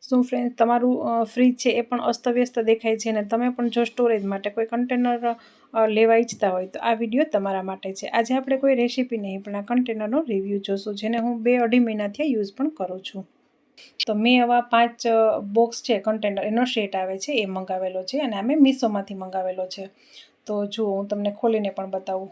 શું ફ્રેન્ડ તમારું ફ્રીજ છે એ પણ અસ્તવ્યસ્ત દેખાય છે અને તમે પણ જો સ્ટોરેજ માટે કોઈ કન્ટેનર લેવા ઈચ્છતા હોય તો આ વિડીયો તમારા માટે છે. આજે આપણે કોઈ રેસીપી નહીં પણ આ કન્ટેનરનો રિવ્યૂ જોશું, જેને હું 2-2.5 મહિનાથી યુઝ પણ કરું છું. તો મેં આવા 5 બોક્સ છે કન્ટેનર એનો સેટ આવે છે એ મંગાવેલો છે અને આ મેં મીશોમાંથી મંગાવેલો છે. તો જુઓ હું તમને ખોલીને પણ બતાવું.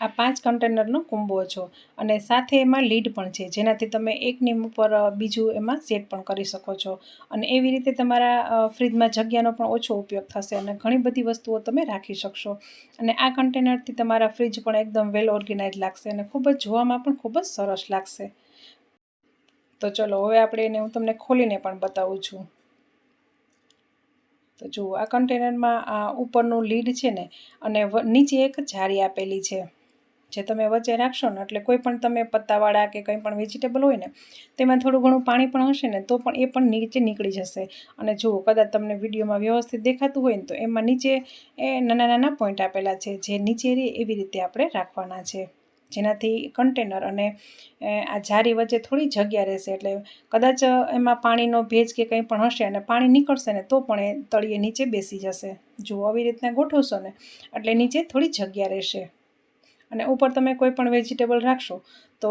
આ 5 કન્ટેનરનો કોમ્બો છો અને સાથે એમાં લીડ પણ છે, જેનાથી તમે એકની ઉપર બીજું એમાં સેટ પણ કરી શકો છો અને એવી રીતે તમારા ફ્રીજમાં જગ્યાનો પણ ઓછો ઉપયોગ થશે અને ઘણી બધી વસ્તુઓ તમે રાખી શકશો. અને આ કન્ટેનરથી તમારા ફ્રીજ પણ એકદમ વેલ ઓર્ગેનાઇઝ લાગશે અને ખૂબ જ જોવામાં પણ ખૂબ જ સરસ લાગશે. તો ચલો હવે આપણે એને હું તમને ખોલીને પણ બતાવું છું. તો જુઓ આ કન્ટેનરમાં ઉપરનું લીડ છે ને અને નીચે એક જારી આપેલી છે, જે તમે વચ્ચે રાખશો ને એટલે કોઈ પણ તમે પત્તાવાળા કે કંઈ પણ વેજીટેબલ હોય ને તેમાં થોડું ઘણું પાણી પણ હશે ને તો પણ એ પણ નીચે નીકળી જશે. અને જુઓ કદાચ તમને વિડીયોમાં વ્યવસ્થિત દેખાતું હોય ને તો એમાં નીચે એ નાના નાના પોઈન્ટ આપેલા છે, જે નીચે રહે એવી રીતે આપણે રાખવાના છે, જેનાથી કન્ટેનર અને આ જારી વચ્ચે થોડી જગ્યા રહેશે. એટલે કદાચ એમાં પાણીનો ભેજ કે કંઈ પણ હશે અને પાણી નીકળશે ને તો પણ એ તળિયે નીચે બેસી જશે. જુઓ આવી રીતના ગોઠવશો ને એટલે નીચે થોડી જગ્યા રહેશે અને ઉપર તમે કોઈ પણ વેજીટેબલ રાખશો તો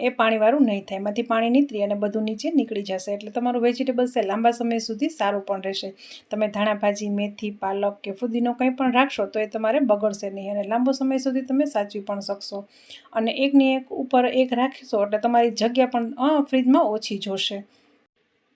એ પાણીવાળું નહીં થાય, એમાંથી પાણી નીતરી અને બધું નીચે નીકળી જશે. એટલે તમારું વેજીટેબલ છે લાંબા સમય સુધી સારું પણ રહેશે. તમે ધાણા ભાજી, મેથી, પાલક કે ફુદીનો કંઈ પણ રાખશો તો એ તમારે બગડશે નહીં અને લાંબો સમય સુધી તમે સાચવી પણ શકશો. અને એકની એક ઉપર એક રાખશો એટલે તમારી જગ્યા પણ ફ્રીજમાં ઓછી જોશે.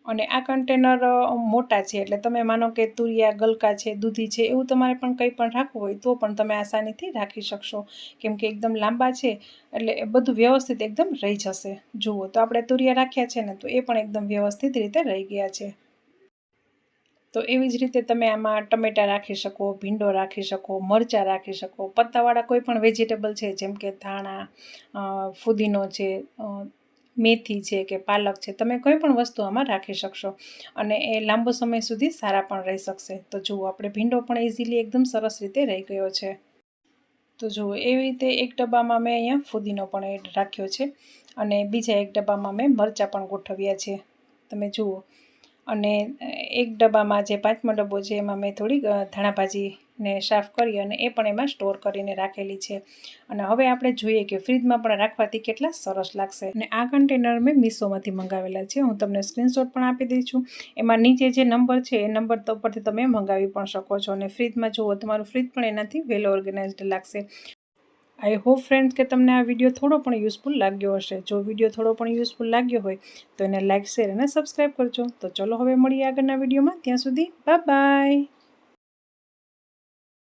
અને આ કન્ટેનર મોટા છે એટલે તમે માનો કે તુરિયા, ગલકા છે, દૂધી છે એવું તમારે પણ કંઈ પણ રાખવું હોય તો પણ તમે આસાનીથી રાખી શકશો, કેમ કે એકદમ લાંબા છે એટલે એ બધું વ્યવસ્થિત એકદમ રહી જશે. જુઓ તો આપણે તુરિયા રાખ્યા છે ને તો એ પણ એકદમ વ્યવસ્થિત રીતે રહી ગયા છે. તો એવી જ રીતે તમે આમાં ટમેટાં રાખી શકો, ભીંડો રાખી શકો, મરચાં રાખી શકો, પત્તાવાળા કોઈ પણ વેજીટેબલ છે જેમ કે ધાણા, ફુદીનો છે, મેથી છે કે પાલક છે, તમે કોઈ પણ વસ્તુ આમાં રાખી શકશો અને એ લાંબો સમય સુધી સારા પણ રહી શકશે. તો જુઓ આપણે ભીંડો પણ ઇઝીલી એકદમ સરસ રીતે રહી ગયો છે. તો જુઓ એવી રીતે એક ડબ્બામાં મેં અહીંયા ફુદીનો પણ એડ રાખ્યો છે અને બીજા એક ડબ્બામાં મેં મરચાં પણ ગોઠવ્યા છે, તમે જુઓ. અને એક ડબ્બામાં જે 5મો ડબ્બો છે એમાં મેં થોડી ધાણા ભાજીને સાફ કરી અને એ પણ એમાં સ્ટોર કરીને રાખેલી છે. અને હવે આપણે જોઈએ કે ફ્રીજમાં પણ રાખવાથી કેટલા સરસ લાગશે. અને આ કન્ટેનર મેં મીશોમાંથી મંગાવેલા છે, હું તમને સ્ક્રીનશોટ પણ આપી દઈ છું. એમાં નીચે જે નંબર છે એ નંબર પરથી તમે મંગાવી પણ શકો છો અને ફ્રીજમાં જુઓ તમારું ફ્રીજ પણ એનાથી વેલ ઓર્ગેનાઇઝડ લાગશે. આઈ હોપ ફ્રેન્ડ્સ કે તમને આ વિડીયો થોડો પણ યુઝફુલ લાગ્યો હશે. જો વિડીયો થોડો પણ યુઝફુલ લાગ્યો હોય તો એને લાઇક, શેર અને સબસ્ક્રાઈબ કરજો. તો ચલો હવે મળીએ આગળના વિડીયોમાં. ત્યાં સુધી બાય બાય.